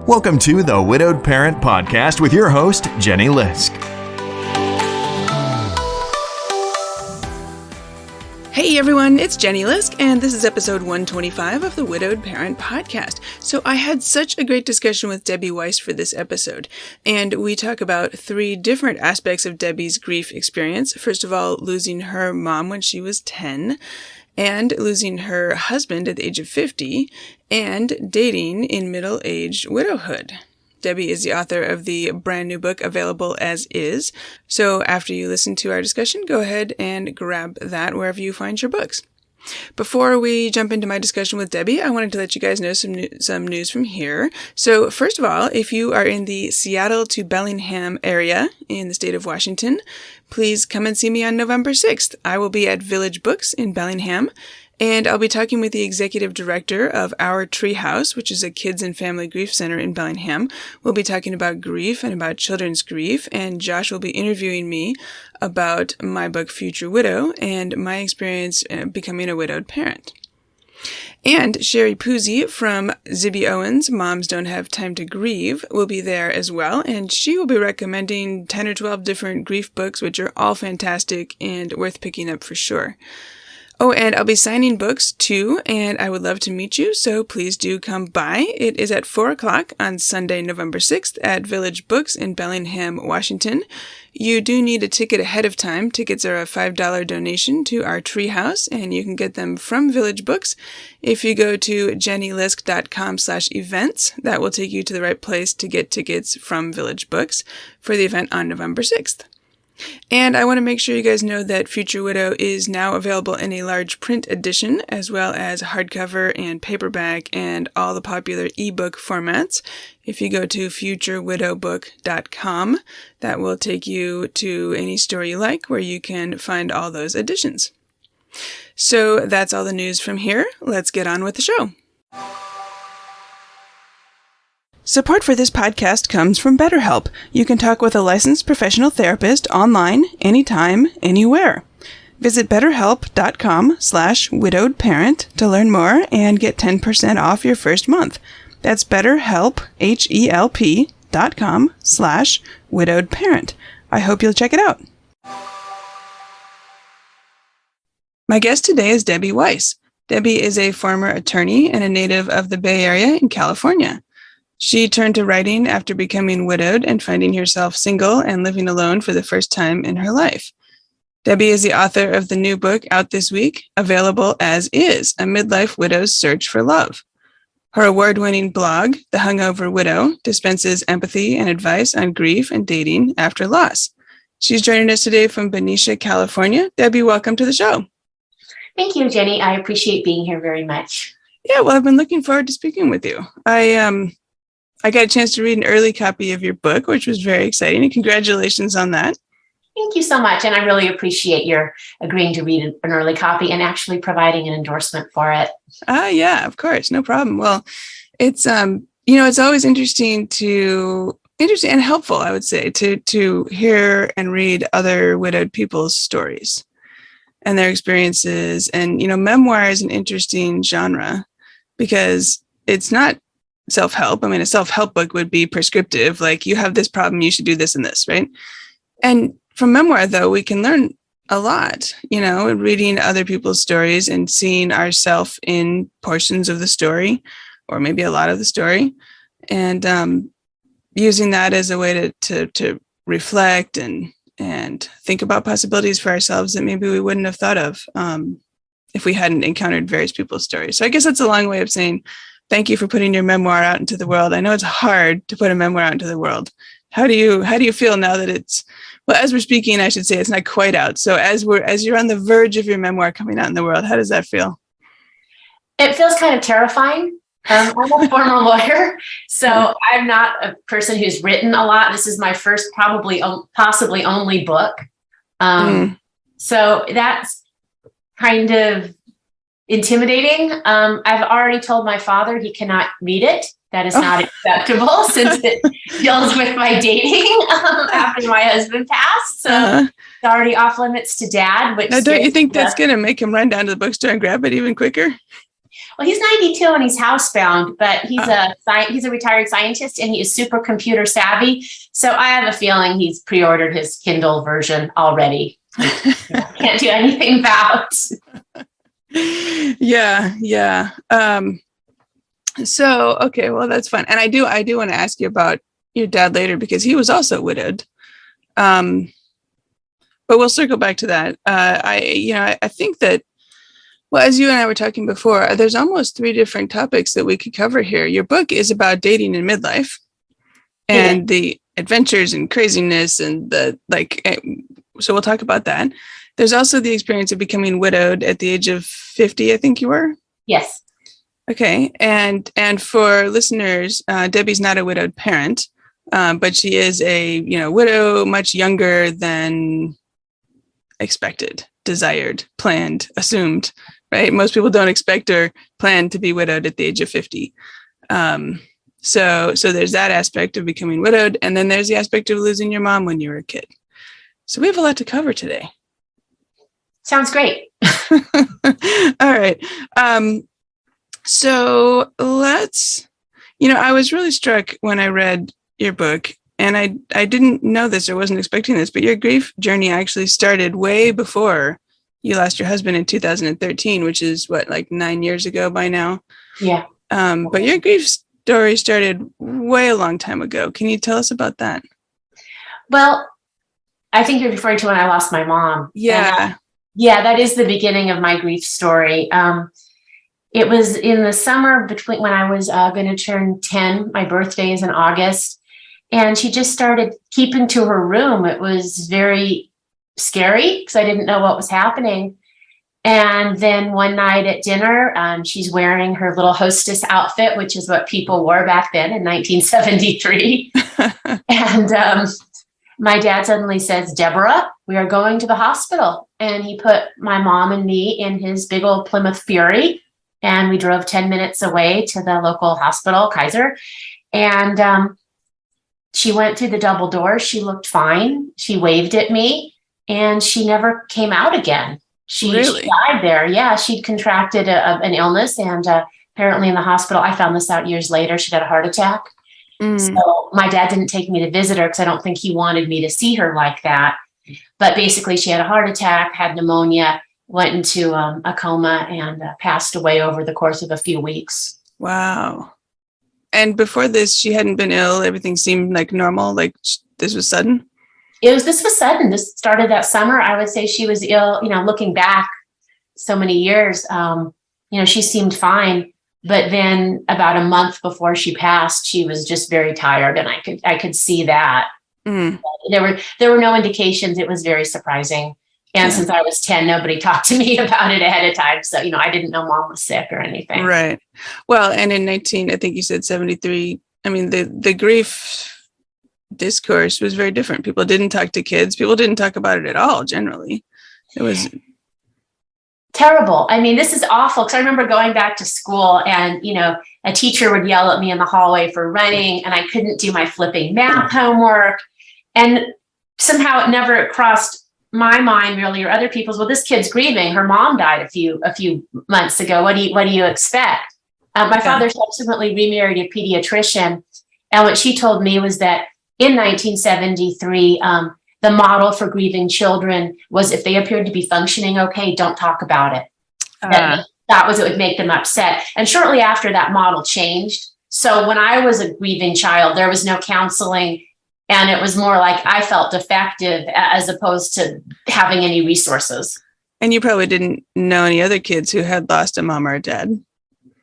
Welcome to the Widowed Parent Podcast with your host, Jenny Lisk. Hey everyone, it's Jenny Lisk, and this is episode 125 of the Widowed Parent Podcast. So I had such a great discussion with Debbie Weiss for this episode, and we talk about 3 different aspects of Debbie's grief experience. First of all, losing her mom when she was 10, and losing her husband at the age of 50, and dating in middle-aged widowhood. Debbie is the author of the brand new book available as is. So after you listen to our discussion, go ahead and grab that wherever you find your books. Before we jump into my discussion with Debbie, I wanted to let you guys know some news from here. So first of all, if you are in the Seattle to Bellingham area in the state of Washington, please come and see me on November 6th. I will be at Village Books in Bellingham, and I'll be talking with the executive director of Our Treehouse, which is a kids and family grief center in Bellingham. We'll be talking about grief and about children's grief, and Josh will be interviewing me about my book, Future Widow, and my experience becoming a widowed parent. And Sherry Puzzi from Zibby Owens' Moms Don't Have Time to Grieve will be there as well, and she will be recommending 10 or 12 different grief books, which are all fantastic and worth picking up for sure. Oh, and I'll be signing books too, and I would love to meet you, so please do come by. It is at 4 o'clock on Sunday, November 6th at Village Books in Bellingham, Washington. You do need a ticket ahead of time. Tickets are a $5 donation to Our Treehouse, and you can get them from Village Books. If you go to jennylisk.com/events, that will take you to the right place to get tickets from Village Books for the event on November 6th. And I want to make sure you guys know that Future Widow is now available in a large print edition, as well as hardcover and paperback and all the popular ebook formats. If you go to futurewidowbook.com, that will take you to any store you like where you can find all those editions. So that's all the news from here. Let's get on with the show. Support for this podcast comes from BetterHelp. You can talk with a licensed professional therapist online, anytime, anywhere. Visit betterhelp.com/widowedparent to learn more and get 10% off your first month. That's BetterHelp, HELP.com/widowedparent. I hope you'll check it out. My guest today is Debbie Weiss. Debbie is a former attorney and a native of the Bay Area in California. She turned to writing after becoming widowed and finding herself single and living alone for the first time in her life. Debbie is the author of the new book out this week, available as is, A Midlife Widow's Search for Love. Her award-winning blog, The Hungover Widow, dispenses empathy and advice on grief and dating after loss. She's joining us today from Benicia, California. Debbie, welcome to the show. Thank you, Jenny. I appreciate being here very much. Yeah, well, I've been looking forward to speaking with you. I got a chance to read an early copy of your book, which was very exciting, and congratulations on that. Thank you so much, and I really appreciate your agreeing to read an early copy and actually providing an endorsement for it. Yeah, of course, no problem. Well, it's it's always interesting and helpful, I would say, to hear and read other widowed people's stories and their experiences. And memoir is an interesting genre because it's not self-help. I mean, a self-help book would be prescriptive, like you have this problem, you should do this and this, right? And from memoir, though, we can learn a lot, reading other people's stories and seeing ourselves in portions of the story, or maybe a lot of the story, and using that as a way to reflect and think about possibilities for ourselves that maybe we wouldn't have thought of if we hadn't encountered various people's stories. So I guess that's a long way of saying thank you for putting your memoir out into the world. I know it's hard to put a memoir out into the world. How do you feel now that as we're speaking, I should say it's not quite out. So as you're on the verge of your memoir coming out in the world, how does that feel? It feels kind of terrifying. I'm a former lawyer, so I'm not a person who's written a lot. This is my first, possibly only book. So that's kind of intimidating. I've already told my father he cannot read it. That is not acceptable since it deals with my dating after my husband passed. So it's already off limits to Dad. Which now, don't you think that's going to make him run down to the bookstore and grab it even quicker? Well, he's 92 and he's housebound, but he's a retired scientist and he is super computer savvy. So I have a feeling he's pre-ordered his Kindle version already. Can't do anything about. Yeah. So, okay, well, that's fun. And I do want to ask you about your dad later because he was also widowed. But we'll circle back to that. I think that, well, as you and I were talking before, there's almost 3 different topics that we could cover here. Your book is about dating in midlife and the adventures and craziness and so we'll talk about that. There's also the experience of becoming widowed at the age of 50, I think you were? Yes. Okay. And for listeners, Debbie's not a widowed parent, but she is a, widow much younger than expected, desired, planned, assumed, right? Most people don't expect or plan to be widowed at the age of 50. So there's that aspect of becoming widowed. And then there's the aspect of losing your mom when you were a kid. So we have a lot to cover today. Sounds great. All right. So let's, I was really struck when I read your book, and I didn't know this or wasn't expecting this, but your grief journey actually started way before you lost your husband in 2013, which is 9 years ago by now. Yeah. But your grief story started way a long time ago. Can you tell us about that? Well, I think you're referring to when I lost my mom. Yeah. Yeah, that is the beginning of my grief story. It was in the summer between when I was going to turn 10. My birthday is in August. And she just started keeping to her room. It was very scary because I didn't know what was happening. And then one night at dinner, she's wearing her little hostess outfit, which is what people wore back then in 1973. And my dad suddenly says, "Deborah, we are going to the hospital." And he put my mom and me in his big old Plymouth Fury. And we drove 10 minutes away to the local hospital, Kaiser. And she went through the double doors. She looked fine. She waved at me and she never came out again. She died there. Yeah, she'd contracted an illness, and apparently in the hospital, I found this out years later, she'd had a heart attack. So my dad didn't take me to visit her because I don't think he wanted me to see her like that. But basically, she had a heart attack, had pneumonia, went into a coma, and passed away over the course of a few weeks. Wow. And before this, she hadn't been ill. Everything seemed like normal. Like this was sudden. This was sudden. This started that summer. I would say she was ill, looking back so many years, she seemed fine. But then about a month before she passed, she was just very tired. And I could see that. There were no indications. It was very surprising. And since I was 10, nobody talked to me about it ahead of time. So, I didn't know mom was sick or anything. Right. Well, and in I think you said 73, I mean, the grief discourse was very different. People didn't talk to kids. People didn't talk about it at all, generally. It was terrible. I mean, this is awful because I remember going back to school and, a teacher would yell at me in the hallway for running and I couldn't do my flipping math homework. And somehow it never crossed my mind really or other people's. Well, this kid's grieving. Her mom died a few months ago. What do you expect? My father subsequently remarried a pediatrician. And what she told me was that in 1973, the model for grieving children was if they appeared to be functioning okay, don't talk about it. That was, it would make them upset. And shortly after that model changed. So when I was a grieving child, there was no counseling. And it was more like I felt defective as opposed to having any resources. And you probably didn't know any other kids who had lost a mom or a dad.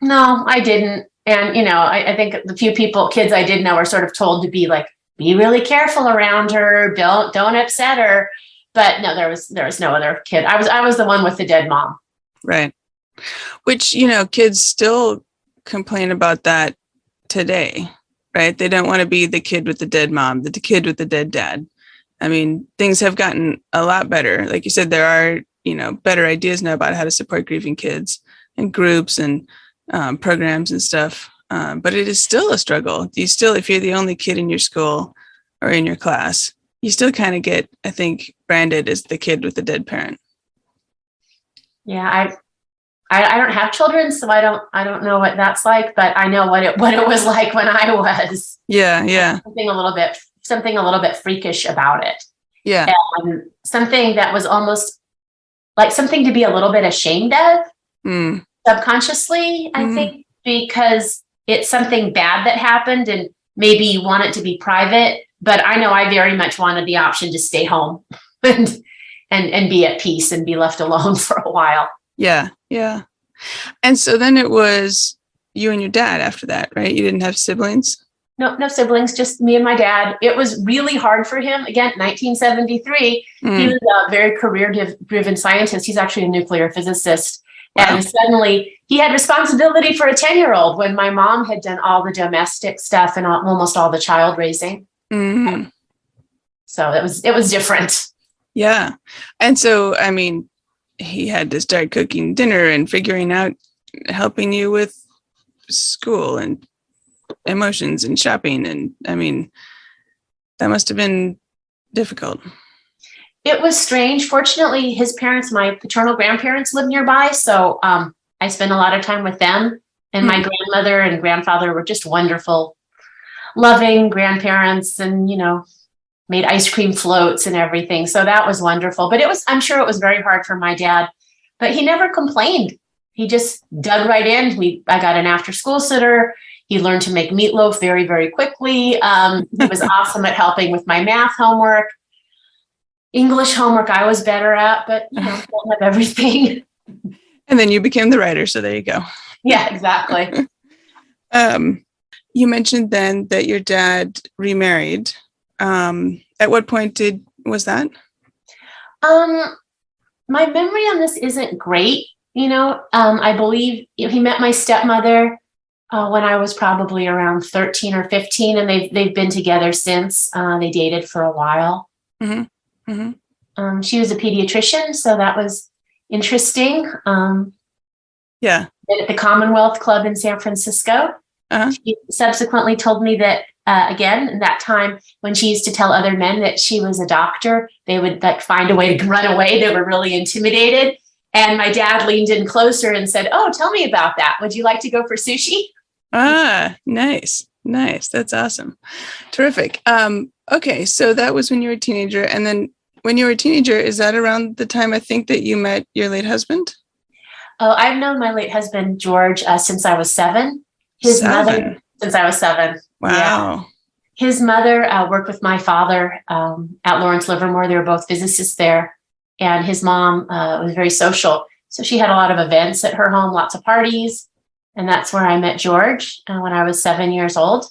No, I didn't. And, I think the few kids I did know were sort of told to be like, be really careful around her. Don't upset her. But no, there was no other kid. I was the one with the dead mom. Right. Which, kids still complain about that today, right? They don't want to be the kid with the dead mom, the kid with the dead dad. I mean, things have gotten a lot better. Like you said, there are, better ideas now about how to support grieving kids and groups and programs and stuff. But it is still a struggle. If you're the only kid in your school or in your class, you still kind of get, I think, branded as the kid with the dead parent. Yeah, I don't have children, so I don't know what that's like, but I know what it was like when I was. Yeah. Something a little bit freakish about it. Yeah. Something that was almost like something to be a little bit ashamed of, subconsciously, I think, because it's something bad that happened and maybe you want it to be private, but I know I very much wanted the option to stay home and be at peace and be left alone for a while. Yeah. And so then it was you and your dad after that, right? You didn't have siblings? No siblings, just me and my dad. It was really hard for him. Again, 1973, he was a very career-driven scientist. He's actually a nuclear physicist. Wow. And suddenly he had responsibility for a 10-year-old when my mom had done all the domestic stuff and almost all the child raising. Mm-hmm. So it was different. Yeah. And so, I mean, he had to start cooking dinner and figuring out, helping you with school and emotions and shopping. And I mean, that must have been difficult. It was strange. Fortunately, his parents, my paternal grandparents, lived nearby. So I spent a lot of time with them. And my grandmother and grandfather were just wonderful, loving grandparents, and, made ice cream floats and everything. So that was wonderful. But I'm sure it was very hard for my dad, but he never complained. He just dug right in. I got an after school sitter. He learned to make meatloaf very, very quickly. He was awesome at helping with my math homework. English homework I was better at, but don't have everything. And then you became the writer. So there you go. Yeah, exactly. You mentioned then that your dad remarried. At what point was that? My memory on this isn't great. I believe he met my stepmother when I was probably around 13 or 15, and they've been together since. They dated for a while. Mm-hmm. Mm-hmm. She was a pediatrician, so that was interesting. Yeah. At the Commonwealth Club in San Francisco. Uh-huh. She subsequently told me that, again, in that time when she used to tell other men that she was a doctor, they would find a way to run away. They were really intimidated. And my dad leaned in closer and said, "Oh, tell me about that. Would you like to go for sushi?" Ah, nice. That's awesome. Terrific. Okay. So that was when you were a teenager. And then when you were a teenager, is that around the time I think that you met your late husband? Oh, I've known my late husband, George, since I was 7. His mother, since I was 7. Wow. Yeah. His mother worked with my father at Lawrence Livermore. They were both physicists there. And his mom was very social. So she had a lot of events at her home, lots of parties. And that's where I met George when I was 7 years old.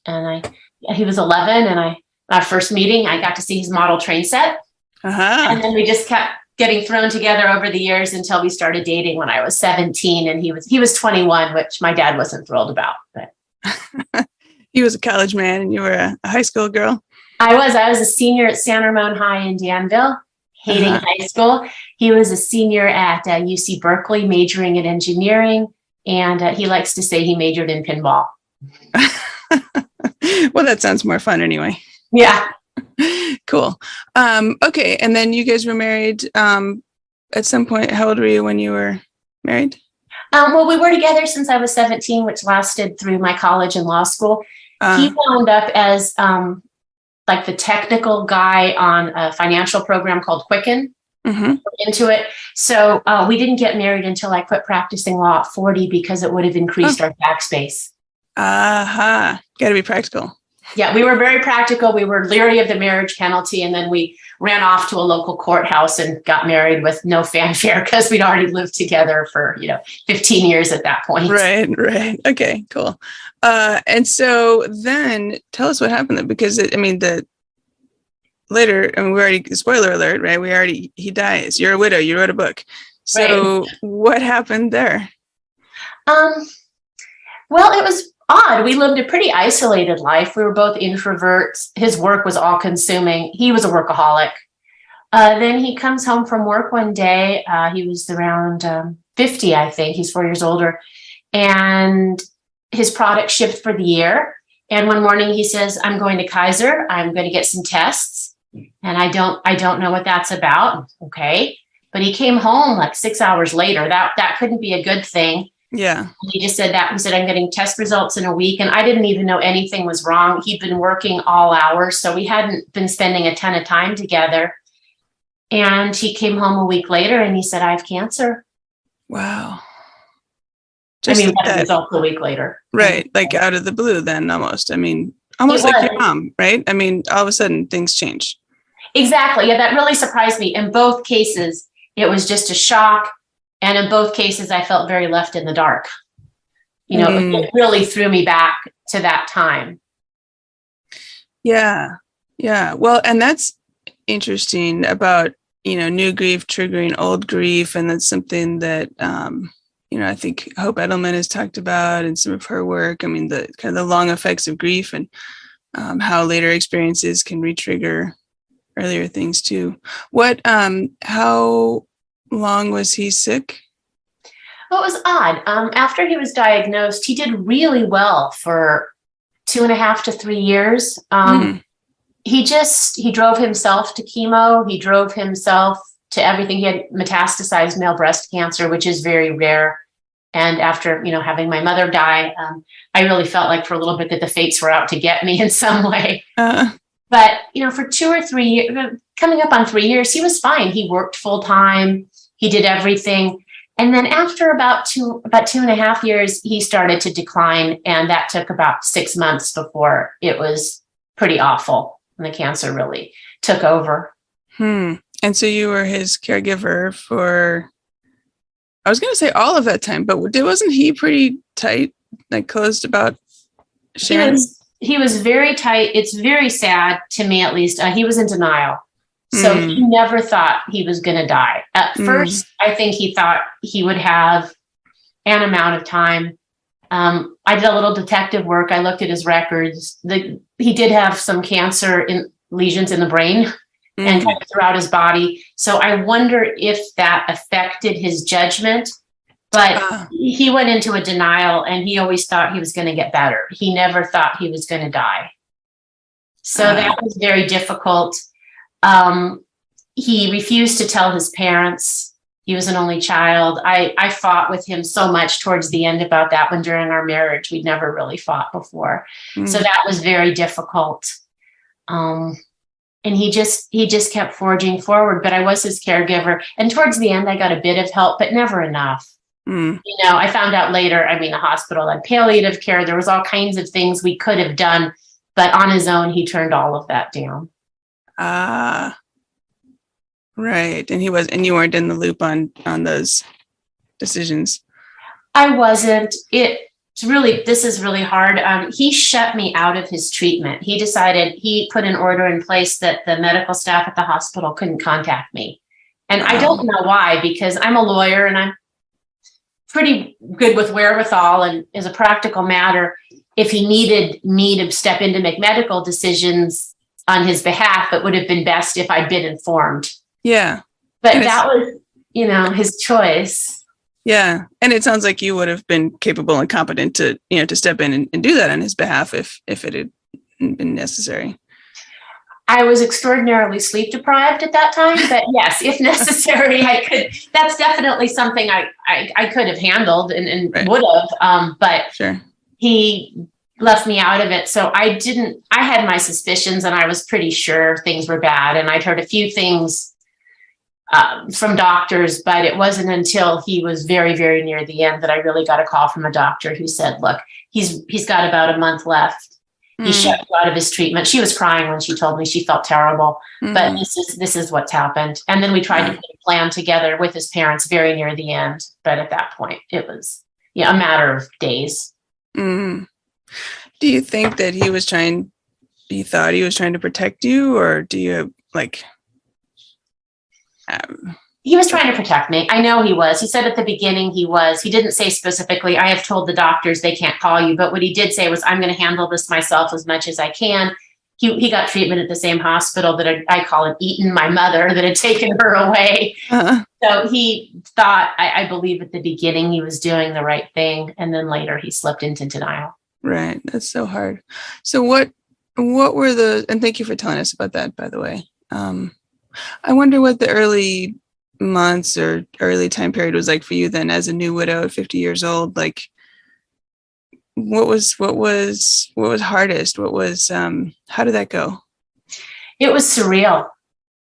And he was 11. And our first meeting, I got to see his model train set. Uh-huh. And then we just kept getting thrown together over the years until we started dating when I was 17. And he was 21, which my dad wasn't thrilled about. But he was a college man and you were a high school girl? I was a senior at San Ramon High in Danville, hating high school. He was a senior at UC Berkeley, majoring in engineering. And he likes to say he majored in pinball. Well, that sounds more fun anyway. Yeah. Cool. Okay. And then you guys were married at some point. How old were you when you were married? Well, we were together since I was 17, which lasted through my college and law school. He wound up as the technical guy on a financial program called Quicken. Mm-hmm. Into it. So we didn't get married until I quit practicing law at 40 because it would have increased our tax base. Got to be practical. Yeah, we were very practical. We were leery of the marriage penalty, and then we ran off to a local courthouse and got married with no fanfare because we'd already lived together for 15 years at that point. Right. Okay, cool. And so then tell us what happened then, because later, we already, spoiler alert, right? He dies. You're a widow. You wrote a book. So What happened there? Well, it was odd. We lived a pretty isolated life. We were both introverts. His work was all consuming. He was a workaholic. Then he comes home from work one day. He was around 50, I think. He's 4 years older. And his product shipped for the year. And one morning he says, "I'm going to Kaiser. I'm going to get some tests. And I don't know what that's about." Okay. but he came home like 6 hours later. That couldn't be a good thing. Yeah. He just said that. He said, I'm getting test results in a week. And I didn't even know anything was wrong. He'd been working all hours, so we hadn't been spending a ton of time together. And he came home a week later and he said, I have cancer. Wow. Just that results a week later. Right. Like out of the blue then almost. I mean, almost like your mom, right? I mean, all of a sudden things change. Exactly. Yeah, that really surprised me. In both cases, it was just a shock. And in both cases, I felt very left in the dark. It really threw me back to that time. Yeah. Yeah. Well, and that's interesting about, new grief triggering old grief. And that's something that, I think Hope Edelman has talked about in some of her work. I mean, the kind of the long effects of grief and how later experiences can re-trigger earlier things too. How long was he sick? Well, it was odd. After he was diagnosed, he did really well for 2.5 to 3 years. He drove himself to chemo. He drove himself to everything. He had metastasized male breast cancer, which is very rare. And after, having my mother die, I really felt like for a little bit that the fates were out to get me in some way. But, for 2 or 3 years, coming up on 3 years, he was fine. He worked full time. He did everything. And then after about 2.5 years, he started to decline. And that took about 6 months before it was pretty awful. And the cancer really took over. And so you were his caregiver for, I was going to say all of that time, but wasn't he pretty tight, like closed about sharing? He was very tight. It's very sad to me, at least. He was in denial. So he never thought he was going to die. At first, I think he thought he would have an amount of time. I did a little detective work. I looked at his records. He did have some cancer lesions in the brain and kind of throughout his body. So I wonder if that affected his judgment. But he went into a denial, and he always thought he was going to get better. He never thought he was going to die. So that was very difficult. He refused to tell his parents. He was an only child. I fought with him so much towards the end about that one during our marriage. We'd never really fought before. So that was very difficult. And he just kept forging forward, but I was his caregiver. And towards the end, I got a bit of help, but never enough. I found out later, the hospital had palliative care. There was all kinds of things we could have done, but on his own, he turned all of that down. Right. And you weren't in the loop on those decisions. I wasn't. This is really hard. He shut me out of his treatment. He put an order in place that the medical staff at the hospital couldn't contact me. And I don't know why, because I'm a lawyer and I'm pretty good with wherewithal, and as a practical matter, if he needed me to step in to make medical decisions on his behalf, it would have been best if I'd been informed. Yeah. But that was, his choice. Yeah. And it sounds like you would have been capable and competent to step in and do that on his behalf if it had been necessary. I was extraordinarily sleep deprived at that time, but yes, if necessary, I could. That's definitely something I could have handled and right. would have. But sure. He left me out of it. So I had my suspicions, and I was pretty sure things were bad. And I'd heard a few things from doctors, but it wasn't until he was very, very near the end that I really got a call from a doctor who said, look, he's got about a month left. He shut me out of his treatment. She was crying when she told me. She felt terrible, but this is what's happened. And then we tried to put a plan together with his parents very near the end. But at that point, it was a matter of days. Do you think that he thought he was trying to protect you, or do you He was trying to protect me. I know he was. He said at the beginning he was. He didn't say specifically, I have told the doctors they can't call you. But what he did say was, I'm going to handle this myself as much as I can. He got treatment at the same hospital that I call it Eaton, my mother, that had taken her away. So he thought, I believe at the beginning he was doing the right thing. And then later he slipped into denial. Right. That's so hard. So what were and thank you for telling us about that, by the way. I wonder what the early months or early time period was like for you then as a new widow at 50 years old? Like, what was hardest? How did that go? It was surreal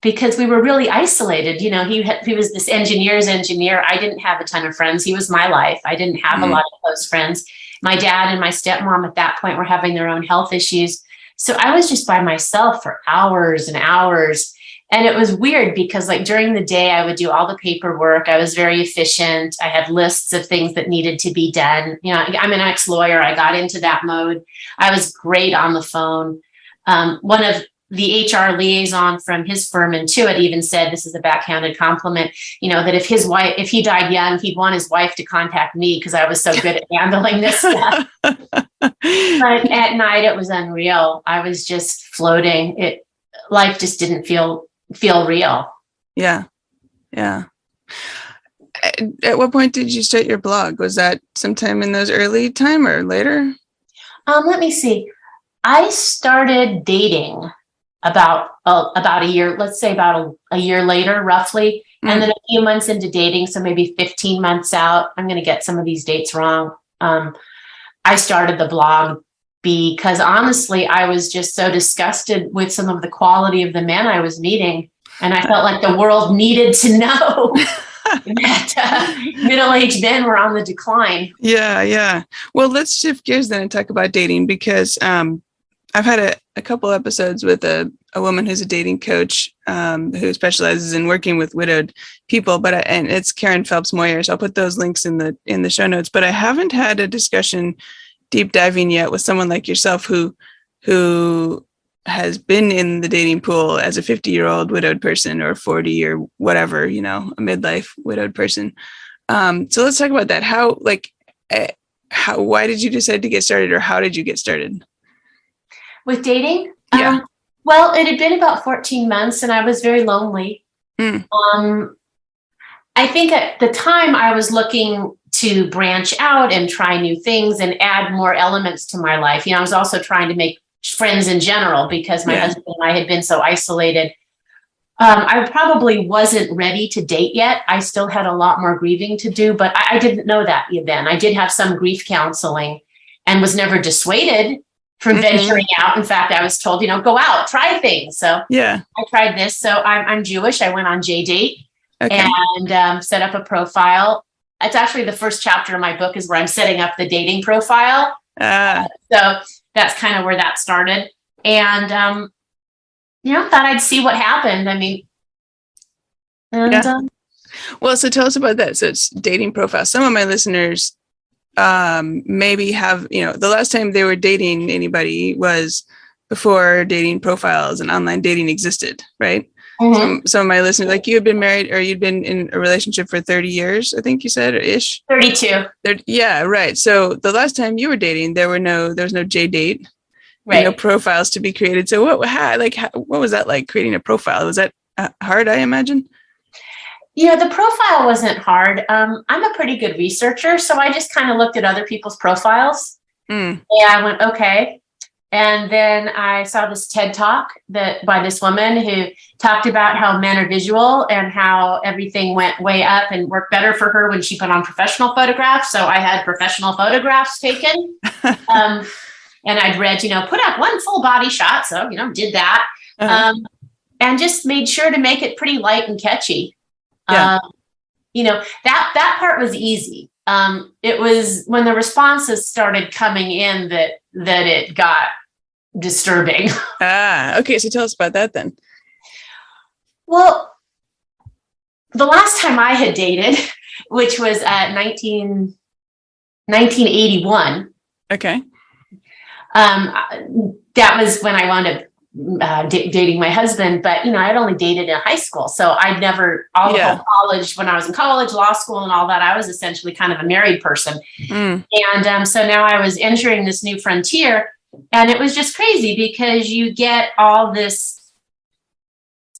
because we were really isolated. He was this engineer's engineer. I didn't have a ton of friends. He was my life. I didn't have a lot of close friends. My dad and my stepmom at that point were having their own health issues. So I was just by myself for hours and hours. And it was weird because like during the day, I would do all the paperwork. I was very efficient. I had lists of things that needed to be done. I'm an ex-lawyer. I got into that mode. I was great on the phone. One of the HR liaison from his firm Intuit even said, this is a backhanded compliment, that if he died young, he'd want his wife to contact me because I was so good at handling this stuff. But at night, it was unreal. I was just floating. Life just didn't feel real. Yeah. Yeah. At what point did you start your blog? Was that sometime in those early time or later? Let me see. I started dating about a year, let's say about a year later, roughly. And then a few months into dating, so maybe 15 months out, I'm going to get some of these dates wrong. I started the blog because honestly, I was just so disgusted with some of the quality of the men I was meeting. And I felt like the world needed to know that middle-aged men were on the decline. Yeah, yeah. Well, let's shift gears then and talk about dating because I've had a couple episodes with a woman who's a dating coach who specializes in working with widowed people, and it's Karen Phelps Moyer. So I'll put those links in the show notes. But I haven't had a discussion deep diving yet with someone like yourself who has been in the dating pool as a 50-year-old widowed person or 40 or whatever, a midlife widowed person. So let's talk about that. Why did you decide to get started, or how did you get started? With dating? Yeah. Well, it had been about 14 months and I was very lonely. I think at the time I was looking to branch out and try new things and add more elements to my life. I was also trying to make friends in general because my husband and I had been so isolated. I probably wasn't ready to date yet. I still had a lot more grieving to do, but I didn't know that then. I did have some grief counseling and was never dissuaded from venturing out. In fact, I was told, go out, try things. So I tried this. So I'm Jewish. I went on JDate and set up a profile. It's actually the first chapter of my book is where I'm setting up the dating profile. So that's kind of where that started. And, thought I'd see what happened. Well, so tell us about that. So it's dating profile. Some of my listeners maybe have, the last time they were dating anybody was before dating profiles and online dating existed, right? Some of my listeners, like you had been married or you'd been in a relationship for 30 years, I think you said, or ish. 32. Yeah, right. So the last time you were dating, there was no JDate, right? No profiles to be created. So what was that like, creating a profile? Was that hard, I imagine? The profile wasn't hard. I'm a pretty good researcher, so I just kind of looked at other people's profiles. And I went, okay. And then I saw this TED Talk by this woman who talked about how men are visual and how everything went way up and worked better for her when she put on professional photographs. So I had professional photographs taken. And I'd read, put up one full body shot. So, did that. And just made sure to make it pretty light and catchy. That part was easy. It was when the responses started coming in that it got disturbing. Okay. So tell us about that then. Well, the last time I had dated, which was 1981. Okay. That was when I wound up dating my husband, but I'd only dated in high school, so I'd never whole college. When I was in college, law school, and all that, I was essentially kind of a married person. And so now I was entering this new frontier, and it was just crazy because you get all this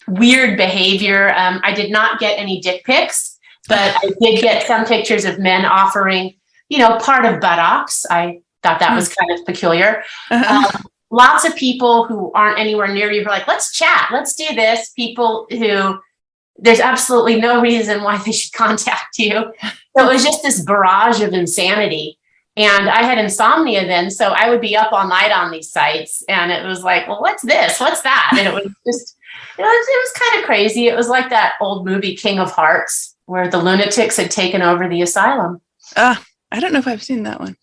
weird behavior. I did not get any dick pics, but I did get some pictures of men offering, part of buttocks. I thought that was kind of peculiar. Lots of people who aren't anywhere near you were like, let's chat, let's do this. People who there's absolutely no reason why they should contact you. So it was just this barrage of insanity. And I had insomnia then, so I would be up all night on these sites, and it was like, well, what's this? What's that? And it was just, it was kind of crazy. It was like that old movie King of Hearts, where the lunatics had taken over the asylum. I don't know if I've seen that one.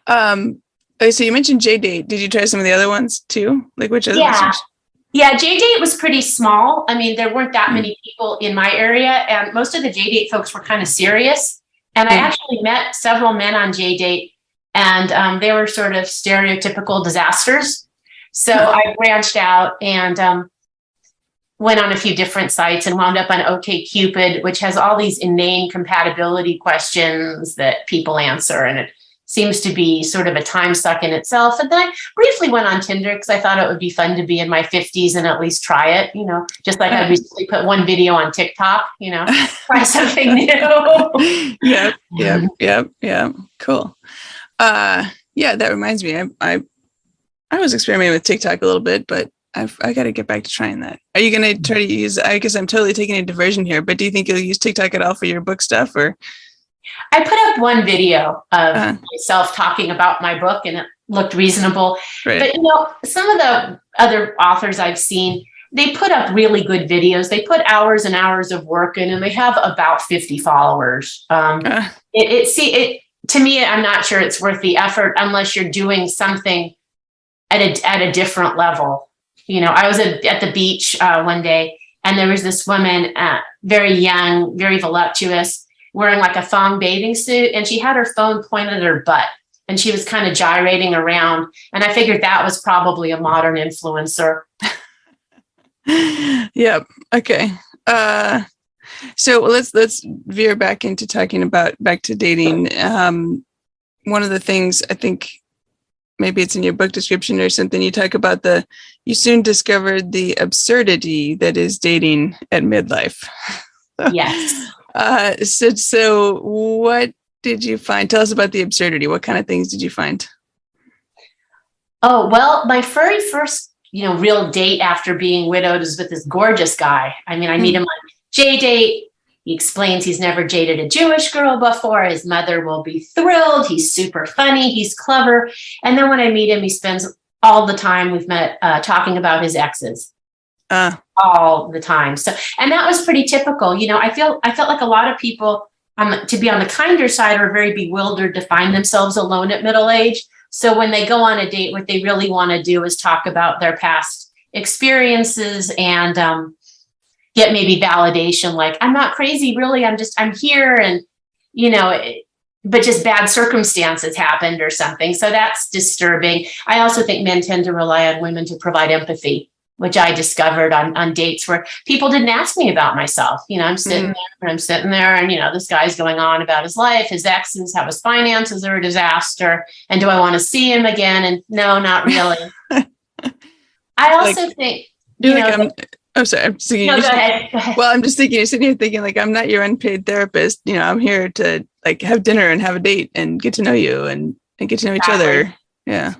Okay, so you mentioned JDate. Did you try some of the other ones too? Like which other ones? Yeah, JDate was pretty small. I mean, there weren't that many people in my area, and most of the JDate folks were kind of serious. And I actually met several men on JDate, and they were sort of stereotypical disasters. So I branched out and went on a few different sites and wound up on OkCupid, which has all these inane compatibility questions that people answer. And it seems to be sort of a time suck in itself. And then I briefly went on Tinder because I thought it would be fun to be in my 50s and at least try it, just like I recently put one video on TikTok, try something new. Yep. Cool. Yeah, that reminds me. I was experimenting with TikTok a little bit, but I got to get back to trying that. Are you going to try to use, I guess I'm totally taking a diversion here, but do you think you'll use TikTok at all for your book stuff or? I put up one video of myself talking about my book and it looked reasonable. Right. But, some of the other authors I've seen, they put up really good videos. They put hours and hours of work in and they have about 50 followers. To me, I'm not sure it's worth the effort unless you're doing something at a different level. I was at the beach one day and there was this woman, very young, very voluptuous, wearing like a thong bathing suit, and she had her phone pointed at her butt and she was kind of gyrating around. And I figured that was probably a modern influencer. Yep. Okay. So let's veer back into talking about back to dating. One of the things I think maybe it's in your book description or something, you talk about you soon discovered the absurdity that is dating at midlife. Yes. So what did you find? Tell us about the absurdity. What kind of things did you find? Oh, well, my very first, real date after being widowed is with this gorgeous guy. I mean, I meet him on JDate. He explains he's never dated a Jewish girl before. His mother will be thrilled. He's super funny. He's clever. And then when I meet him, he spends all the time we've met talking about his exes. All the time. So, and that was pretty typical. I felt like a lot of people, to be on the kinder side, are very bewildered to find themselves alone at middle age. So when they go on a date, what they really want to do is talk about their past experiences and get maybe validation. Like, I'm not crazy, really. I'm here. And, but just bad circumstances happened or something. So that's disturbing. I also think men tend to rely on women to provide empathy, which I discovered on dates where people didn't ask me about myself. I'm sitting there and, this guy's going on about his life, his exes, how his finances are a disaster. And do I want to see him again? And no, not really. I also think, I'm sorry. I'm thinking, no, go ahead. Well, I'm just thinking, you're sitting here thinking like, I'm not your unpaid therapist. I'm here to like have dinner and have a date and get to know you and get to know each other. Yeah.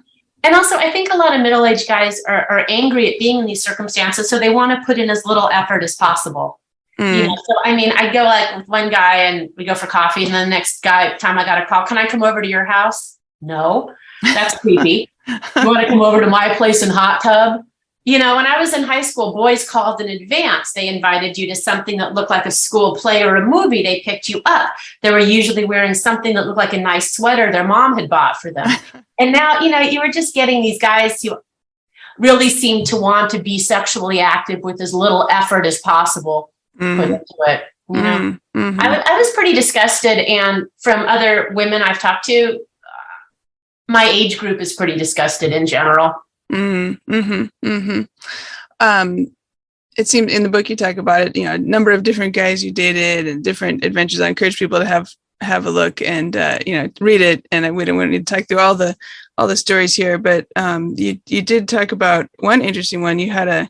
And also, I think a lot of middle-aged guys are angry at being in these circumstances, so they want to put in as little effort as possible. So, I mean, I go like with one guy and we go for coffee, and then the next time I got a call, can I come over to your house? No, that's creepy. You want to come over to my place in hot tub? When I was in high school, boys called in advance. They invited you to something that looked like a school play or a movie. They picked you up. They were usually wearing something that looked like a nice sweater their mom had bought for them. And now, you were just getting these guys who really seemed to want to be sexually active with as little effort as possible put into it. I was pretty disgusted. And from other women I've talked to, my age group is pretty disgusted in general. It seemed in the book you talk about it, a number of different guys you dated and different adventures. I encourage people to have a look and read it. And we don't want to talk through all the stories here, but you did talk about one interesting one. You had a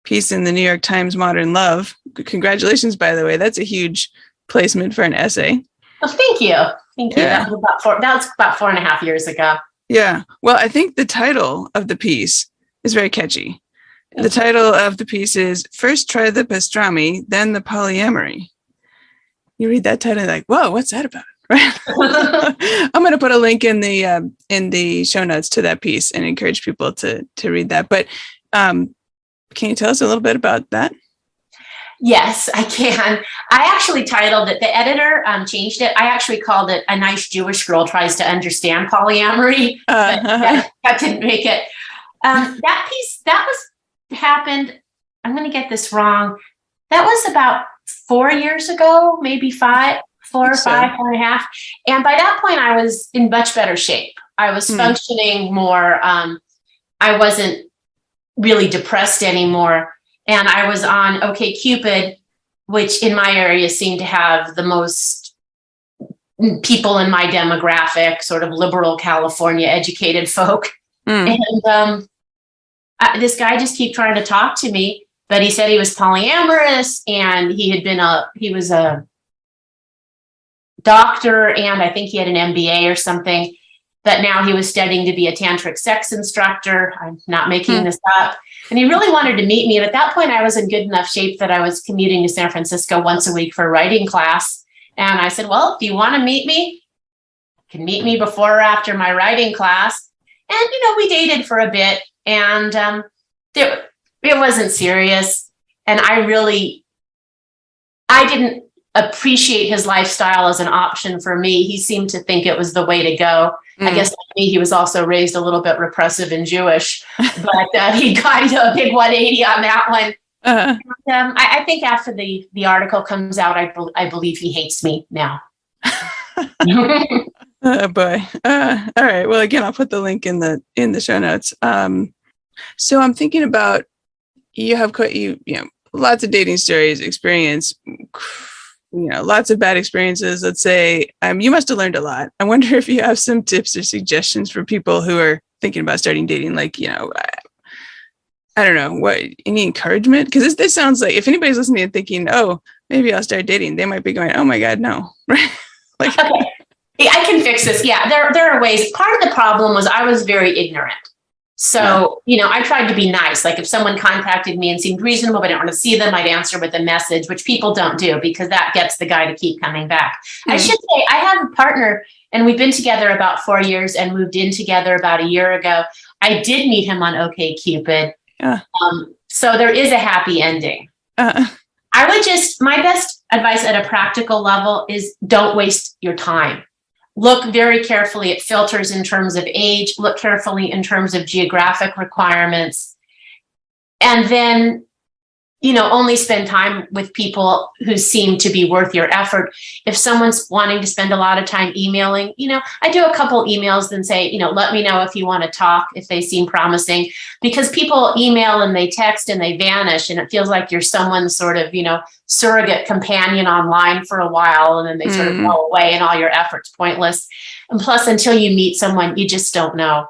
piece in the New York Times Modern Love. Congratulations, by the way. That's a huge placement for an essay. Well, thank you. Yeah. That was about 4.5 years ago. Yeah. Well, I think the title of the piece is very catchy. The title of the piece is First Try the Pastrami, Then the Polyamory. You read that title and like, whoa, what's that about? Right? I'm going to put a link in the show notes to that piece and encourage people to read that. But can you tell us a little bit about that? Yes, I can. I actually titled it, the editor changed it. I actually called it A Nice Jewish Girl Tries to Understand Polyamory. But that didn't make it. That piece, happened, I'm going to get this wrong. That was about 4 years ago, maybe 4 or 5.5. And by that point, I was in much better shape. I was functioning more. I wasn't really depressed anymore. And I was on OkCupid, which in my area seemed to have the most people in my demographic, sort of liberal California educated folk. And this guy just kept trying to talk to me, but he said he was polyamorous and he was a doctor, and I think he had an MBA or something, but now he was studying to be a tantric sex instructor. I'm not making this up. And he really wanted to meet me. And at that point, I was in good enough shape that I was commuting to San Francisco once a week for a writing class. And I said, well, if you want to meet me, you can meet me before or after my writing class. And, we dated for a bit, and it wasn't serious. And I didn't appreciate his lifestyle as an option for me. He seemed to think it was the way to go. I guess like me, he was also raised a little bit repressive and Jewish, but he got a big 180 on that one. And, I think after the article comes out, I believe he hates me now. Oh boy. All right. Well, again, I'll put the link in the show notes. So I'm thinking about, you have lots of dating stories, experience, lots of bad experiences. Let's say you must have learned a lot. I wonder if you have some tips or suggestions for people who are thinking about starting dating, like, I don't know, any encouragement? Because this sounds like, if anybody's listening and thinking, oh, maybe I'll start dating, they might be going, oh my God, no. Right? Like, okay. I can fix this. Yeah, there are ways. Part of the problem was I was very ignorant. So, I tried to be nice. Like if someone contacted me and seemed reasonable, but I didn't want to see them, I'd answer with a message, which people don't do because that gets the guy to keep coming back. I should say I have a partner and we've been together about 4 years and moved in together about a year ago. I did meet him on OkCupid. So there is a happy ending. My best advice at a practical level is don't waste your time. Look very carefully at filters in terms of age, look carefully in terms of geographic requirements, and then, only spend time with people who seem to be worth your effort. If someone's wanting to spend a lot of time emailing, I do a couple emails and say, let me know if you want to talk, if they seem promising, because people email and they text and they vanish and it feels like you're someone's sort of, surrogate companion online for a while and then they sort of go away and all your efforts pointless. And plus, until you meet someone, you just don't know.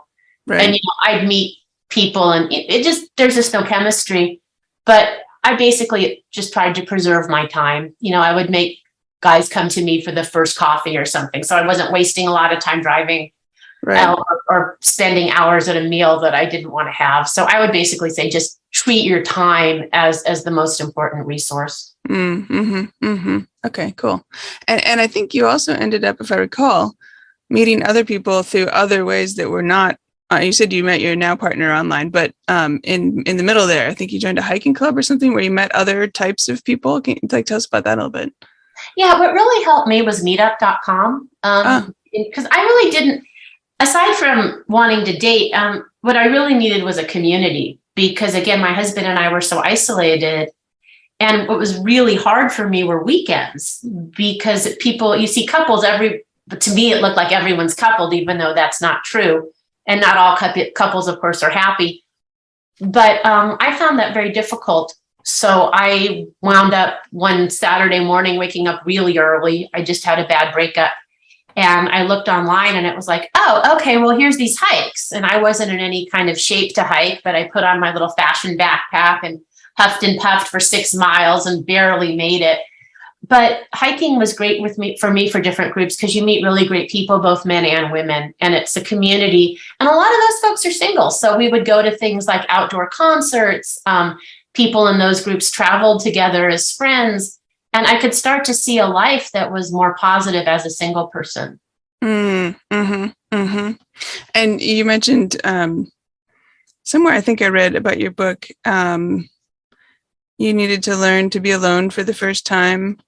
Right. And, I'd meet people and there's just no chemistry, but I basically just tried to preserve my time. I would make guys come to me for the first coffee or something. So I wasn't wasting a lot of time driving or spending hours at a meal that I didn't want to have. So I would basically say, just treat your time as the most important resource. Okay, cool. And I think you also ended up, if I recall, meeting other people through other ways that were not, you said you met your now partner online, but in the middle there, I think you joined a hiking club or something where you met other types of people. Can you tell us about that a little bit? Yeah, what really helped me was meetup.com. Because I really didn't, aside from wanting to date, what I really needed was a community. Because again, my husband and I were so isolated. And what was really hard for me were weekends, because you see couples to me, it looked like everyone's coupled, even though that's not true. And not all couples, of course, are happy. But I found that very difficult. So I wound up one Saturday morning waking up really early. I just had a bad breakup. And I looked online and it was like, oh, okay, well, here's these hikes. And I wasn't in any kind of shape to hike, but I put on my little fashion backpack and huffed and puffed for 6 miles and barely made it. But hiking was great for me for different groups, because you meet really great people, both men and women, and it's a community. And a lot of those folks are single. So we would go to things like outdoor concerts. People in those groups traveled together as friends. And I could start to see a life that was more positive as a single person. Mm-hmm. And you mentioned somewhere, I think I read about your book, you needed to learn to be alone for the first time.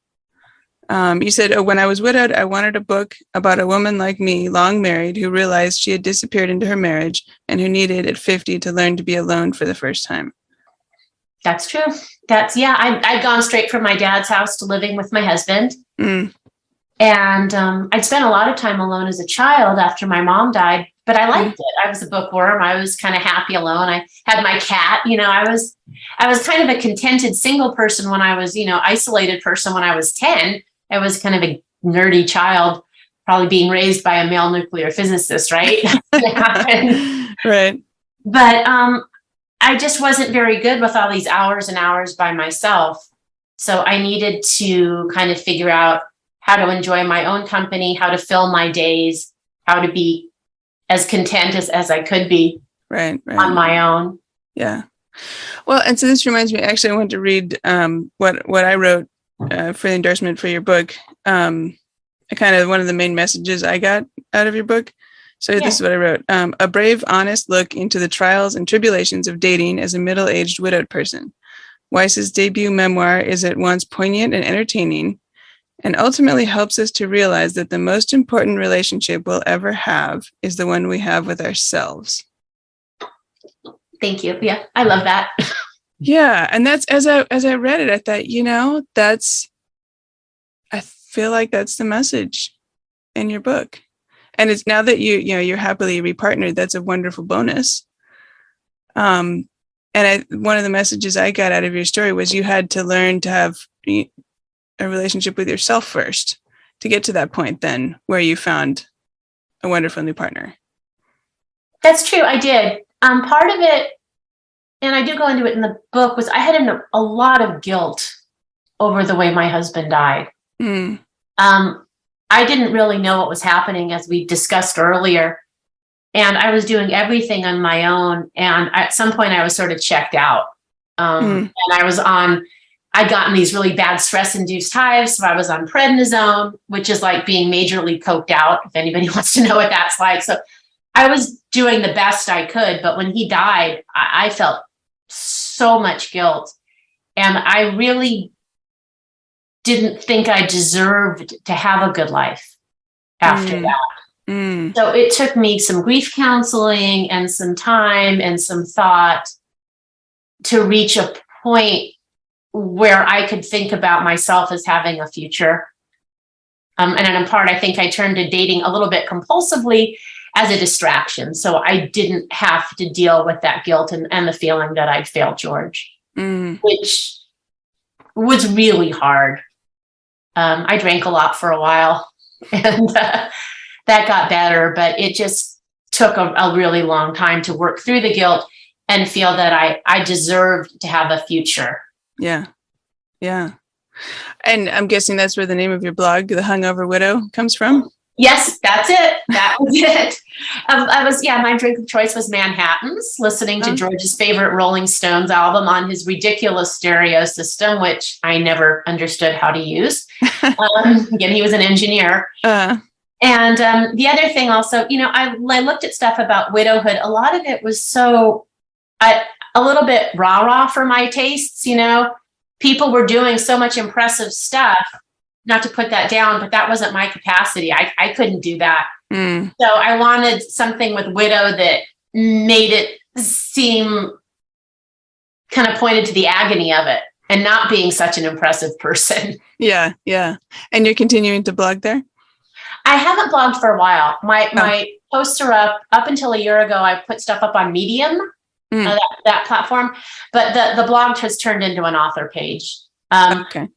You said, when I was widowed, I wanted a book about a woman like me, long married, who realized she had disappeared into her marriage and who needed at 50 to learn to be alone for the first time. That's true. I'd gone straight from my dad's house to living with my husband. And I'd spent a lot of time alone as a child after my mom died, but I liked it. I was a bookworm. I was kind of happy alone. I had my cat. I was kind of a contented single person when I was, isolated person when I was 10. I was kind of a nerdy child, probably being raised by a male nuclear physicist, right? Right. But I just wasn't very good with all these hours and hours by myself. So I needed to kind of figure out how to enjoy my own company, how to fill my days, how to be as content as I could be right. on my own. Yeah. Well, and so this reminds me, actually, I want to read what I wrote for the endorsement for your book. Kind of one of the main messages I got out of your book. So This is what I wrote. A brave, honest look into the trials and tribulations of dating as a middle-aged widowed person. Weiss's debut memoir is at once poignant and entertaining, and ultimately helps us to realize that the most important relationship we'll ever have is the one we have with ourselves. Thank you. Yeah, I love that. Yeah, and that's as I read it, I thought, I feel like that's the message in your book. And it's now that you're happily repartnered, that's a wonderful bonus. And one of the messages I got out of your story was you had to learn to have a relationship with yourself first to get to that point then where you found a wonderful new partner. That's true. I did. Part of it, and I do go into it in the book, was I had a lot of guilt over the way my husband died. I didn't really know what was happening, as we discussed earlier. And I was doing everything on my own. And at some point I was sort of checked out. And I'd gotten these really bad stress-induced hives. So I was on prednisone, which is like being majorly coked out, if anybody wants to know what that's like. So I was doing the best I could. But when he died, I felt so much guilt. And I really didn't think I deserved to have a good life after that. So it took me some grief counseling and some time and some thought to reach a point where I could think about myself as having a future. And in part, I think I turned to dating a little bit compulsively as a distraction. So I didn't have to deal with that guilt and the feeling that I'd failed George, which was really hard. I drank a lot for a while, and that got better, but it just took a really long time to work through the guilt and feel that I deserved to have a future. Yeah. Yeah. And I'm guessing that's where the name of your blog, The Hungover Widow, comes from? Yes, that's it. That was it. My drink of choice was Manhattans, listening to George's favorite Rolling Stones album on his ridiculous stereo system, which I never understood how to use. Again, he was an engineer. And the other thing also, I looked at stuff about widowhood. A lot of it was a little bit rah-rah for my tastes, People were doing so much impressive stuff. Not to put that down, but that wasn't my capacity. I couldn't do that. So I wanted something with widow that made it seem kind of pointed to the agony of it and not being such an impressive person. Yeah. Yeah. And you're continuing to blog there? I haven't blogged for a while. My posts are up until a year ago. I put stuff up on Medium, that platform, but the blog has turned into an author page. Okay.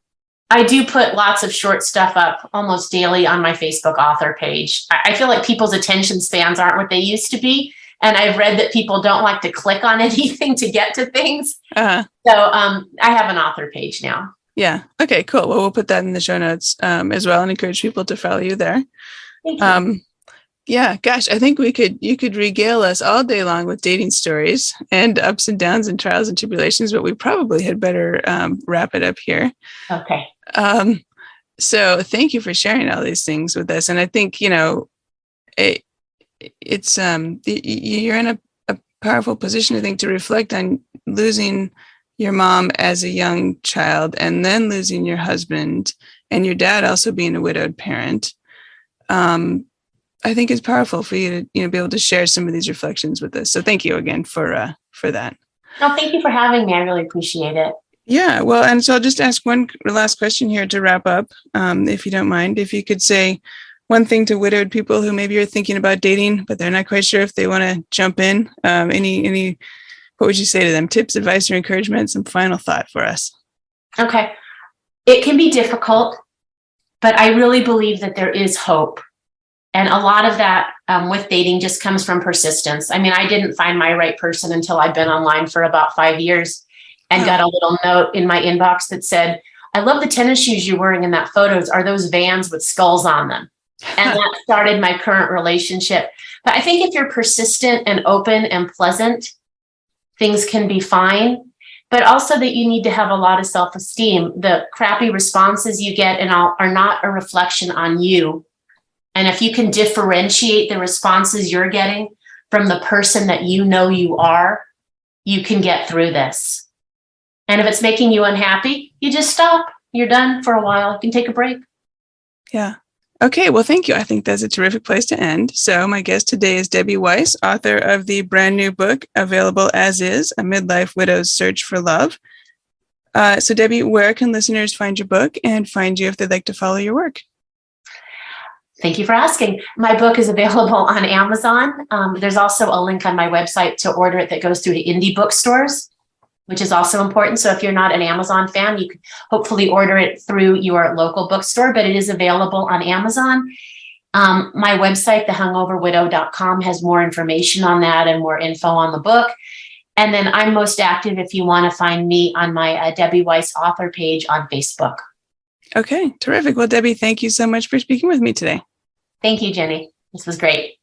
I do put lots of short stuff up almost daily on my Facebook author page. I feel like people's attention spans aren't what they used to be. And I've read that people don't like to click on anything to get to things. So I have an author page now. Yeah. Okay, cool. Well, we'll put that in the show notes as well and encourage people to follow you there. Thank you. Yeah, gosh, I think you could regale us all day long with dating stories and ups and downs and trials and tribulations, but we probably had better wrap it up here. Okay. So thank you for sharing all these things with us. And I think, it's you're in a powerful position, I think, to reflect on losing your mom as a young child and then losing your husband and your dad also being a widowed parent. I think it's powerful for you to, be able to share some of these reflections with us. So thank you again for that. No, thank you for having me. I really appreciate it. Yeah, well, and so I'll just ask one last question here to wrap up, if you don't mind. If you could say one thing to widowed people who maybe are thinking about dating, but they're not quite sure if they want to jump in. Any, what would you say to them? Tips, advice, or encouragement? Some final thought for us. Okay. It can be difficult, but I really believe that there is hope. And a lot of that with dating just comes from persistence. I mean, I didn't find my right person until I'd been online for about 5 years and got a little note in my inbox that said, I love the tennis shoes you're wearing in that photos. Are those Vans with skulls on them? And that started my current relationship. But I think if you're persistent and open and pleasant, things can be fine. But also that you need to have a lot of self-esteem. The crappy responses you get and all are not a reflection on you. And if you can differentiate the responses you're getting from the person that you know you are, you can get through this. And if it's making you unhappy, you just stop. You're done for a while. You can take a break. Yeah. Okay. Well, thank you. I think that's a terrific place to end. So my guest today is Debbie Weiss, author of the brand new book, available as is, A Midlife Widow's Search for Love. So Debbie, where can listeners find your book and find you if they'd like to follow your work? Thank you for asking. My book is available on Amazon. There's also a link on my website to order it that goes through to indie bookstores, which is also important. So if you're not an Amazon fan, you can hopefully order it through your local bookstore, but it is available on Amazon. My website, thehungoverwidow.com, has more information on that and more info on the book. And then I'm most active if you want to find me on my Debbie Weiss author page on Facebook. Okay, terrific. Well, Debbie, thank you so much for speaking with me today. Thank you, Jenny. This was great.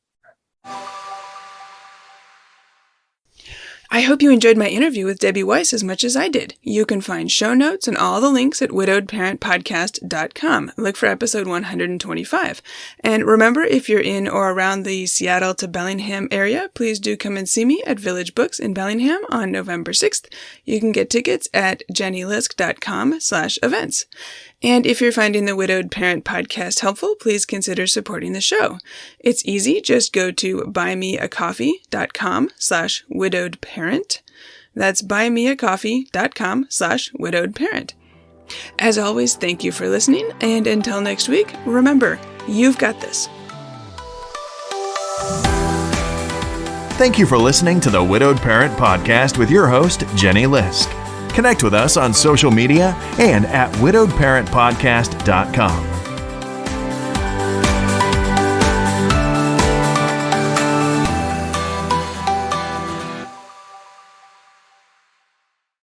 I hope you enjoyed my interview with Debbie Weiss as much as I did. You can find show notes and all the links at widowedparentpodcast.com. Look for episode 125. And remember, if you're in or around the Seattle to Bellingham area, please do come and see me at Village Books in Bellingham on November 6th. You can get tickets at jennylisk.com/events. And if you're finding the Widowed Parent Podcast helpful, please consider supporting the show. It's easy. Just go to buymeacoffee.com/widowedparent. That's buymeacoffee.com/widowedparent. As always, thank you for listening. And until next week, remember, you've got this. Thank you for listening to the Widowed Parent Podcast with your host, Jenny Lisk. Connect with us on social media and at widowedparentpodcast.com.